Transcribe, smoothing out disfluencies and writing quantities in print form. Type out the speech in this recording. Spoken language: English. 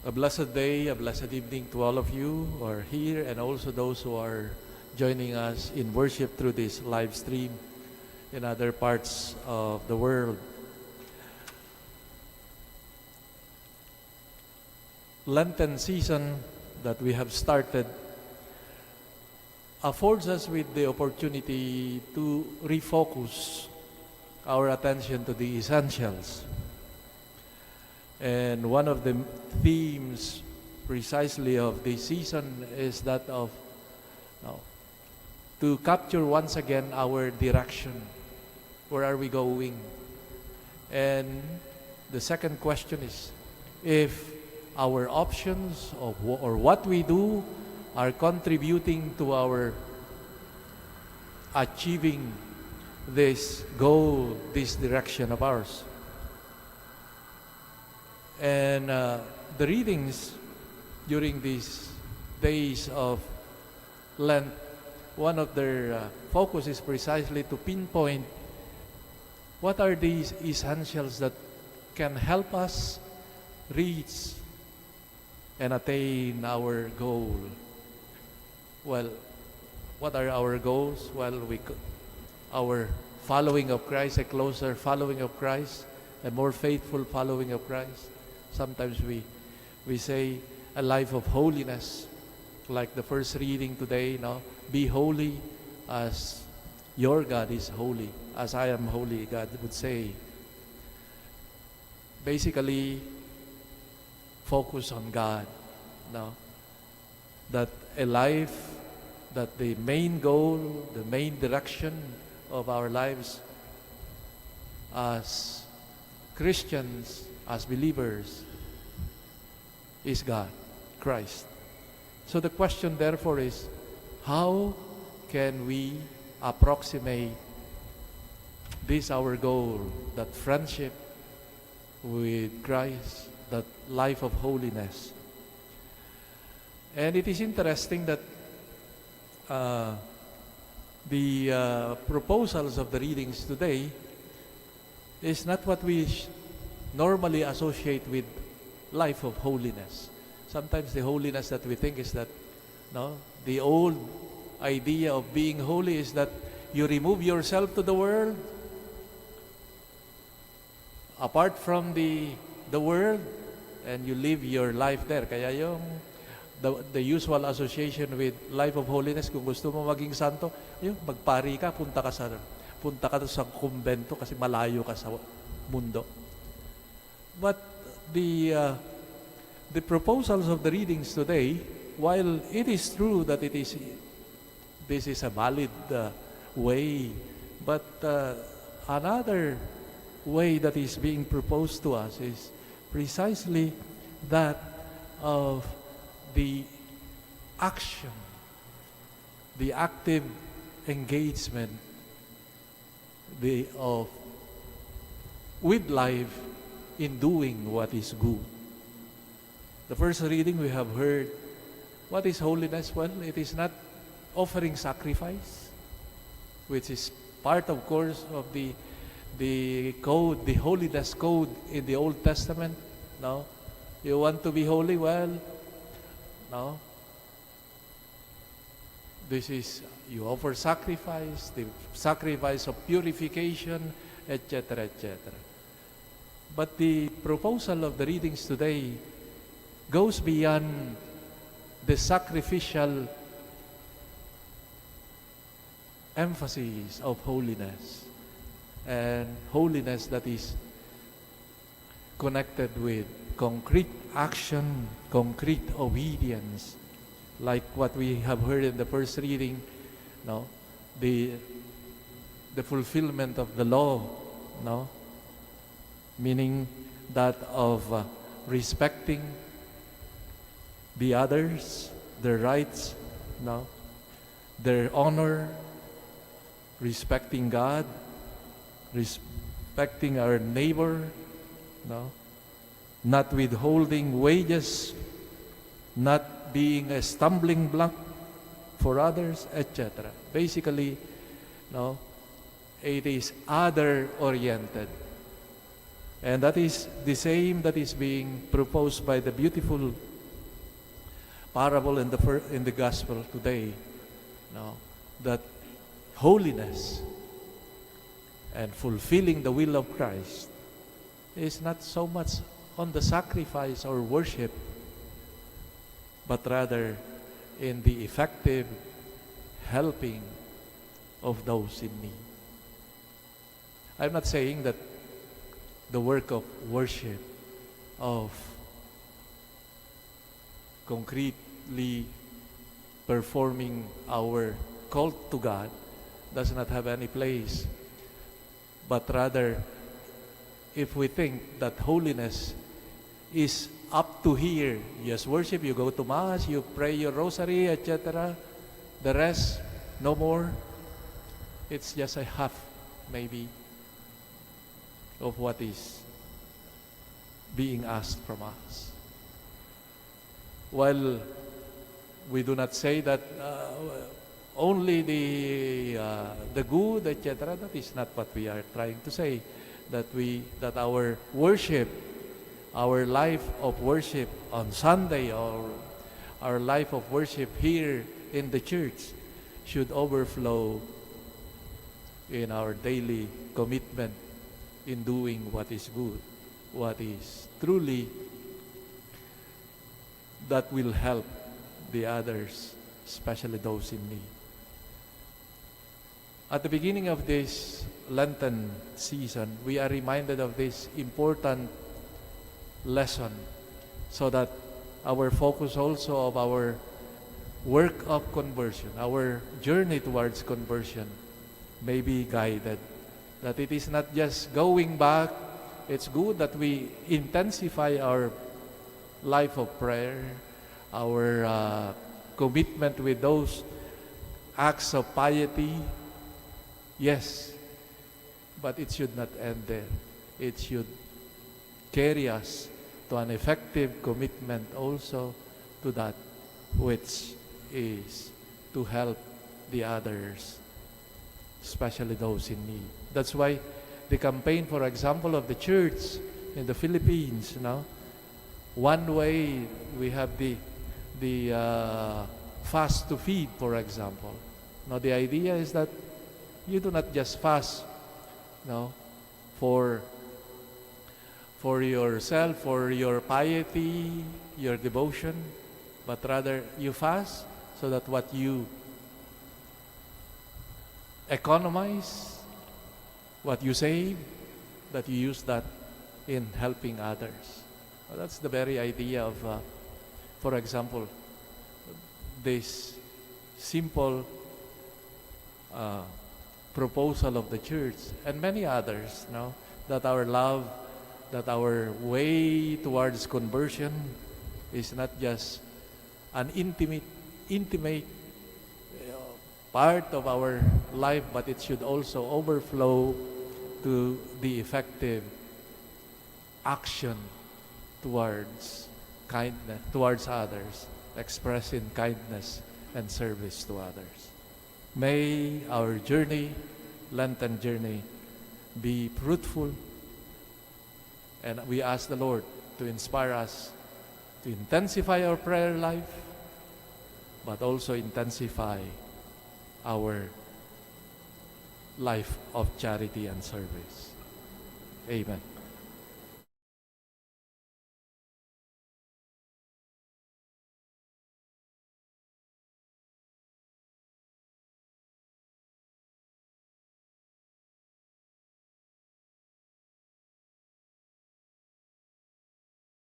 A blessed day, a blessed evening to all of you who are here and also those who are joining us in worship through this live stream in other parts of the world. Lenten season that we have started affords us with the opportunity to refocus our attention to the essentials. And one of the themes precisely of this season is that of to capture once again our direction. Where are we going? And the second question is if our options or what we do are contributing to our achieving this goal, this direction of ours. And the readings during these days of Lent, one of their focus is precisely to pinpoint what are these essentials that can help us reach and attain our goal. Well, what are our goals? Well, our following of Christ, a closer following of Christ, a more faithful following of Christ. Sometimes we say a life of holiness, like the first reading today, be holy as your God is holy, as I am holy, God would say. Basically, focus on God. That a life, that the main goal, the main direction of our lives as Christians, as believers, is God, Christ. So the question therefore is, how can we approximate this our goal, that friendship with Christ, that life of holiness? And it is interesting that the proposals of the readings today is not what we normally associate with life of holiness. Sometimes the holiness that we think is that, the old idea of being holy is that you remove yourself to the world, apart from the world, and you live your life there. Kaya yung the usual association with life of holiness, kung gusto mo maging santo, magpari ka, punta ka sa kumbento kasi malayo ka sa mundo. But the proposals of the readings today, while it is true that this is a valid way, but another way that is being proposed to us is precisely that of the action, the active engagement with life in doing what is good. The first reading we have heard, what is holiness? Well, it is not offering sacrifice, which is part, of course, of the code, the holiness code in the Old Testament. No? You want to be holy? Well, no. This is, you offer sacrifice, the sacrifice of purification, etc., etc. But the proposal of the readings today goes beyond the sacrificial emphasis of holiness, and holiness that is connected with concrete action, concrete obedience, like what we have heard in the first reading, the fulfillment of the law, meaning that of respecting the others, their rights, their honor, respecting God, respecting our neighbor, not withholding wages, not being a stumbling block for others, etc. Basically, it is other-oriented. And that is the same that is being proposed by the beautiful parable in the gospel today. No, that holiness and fulfilling the will of Christ is not so much on the sacrifice or worship, but rather in the effective helping of those in need. I'm not saying that the work of worship, of concretely performing our cult to God, does not have any place. But rather, if we think that holiness is up to here, yes, worship, you go to Mass, you pray your rosary, etc., the rest, no more, it's just a half, maybe, of what is being asked from us. While we do not say that only the good, etc., that is not what we are trying to say. That our worship, our life of worship on Sunday, or our life of worship here in the church should overflow in our daily commitment in doing what is good, what is truly that will help the others, especially those in need. At the beginning of this Lenten season, we are reminded of this important lesson so that our focus also of our work of conversion, our journey towards conversion, may be guided. That it is not just going back. It's good that we intensify our life of prayer, our commitment with those acts of piety. Yes, but it should not end there. It should carry us to an effective commitment also to that which is to help the others, especially those in need. That's why the campaign, for example, of the church in the Philippines, one way we have the fast to feed, for example. Now the idea is that you do not just fast, for yourself, for your piety, your devotion, but rather you fast so that what you economize, what you save, that you use that in helping others. Well, that's the very idea of, for example, this simple proposal of the church and many others, that our love, that our way towards conversion is not just an intimate part of our life, but it should also overflow to the effective action towards kindness, towards others, expressing kindness and service to others. May our journey, Lenten journey, be fruitful, and we ask the Lord to inspire us to intensify our prayer life, but also intensify our life of charity and service. Amen.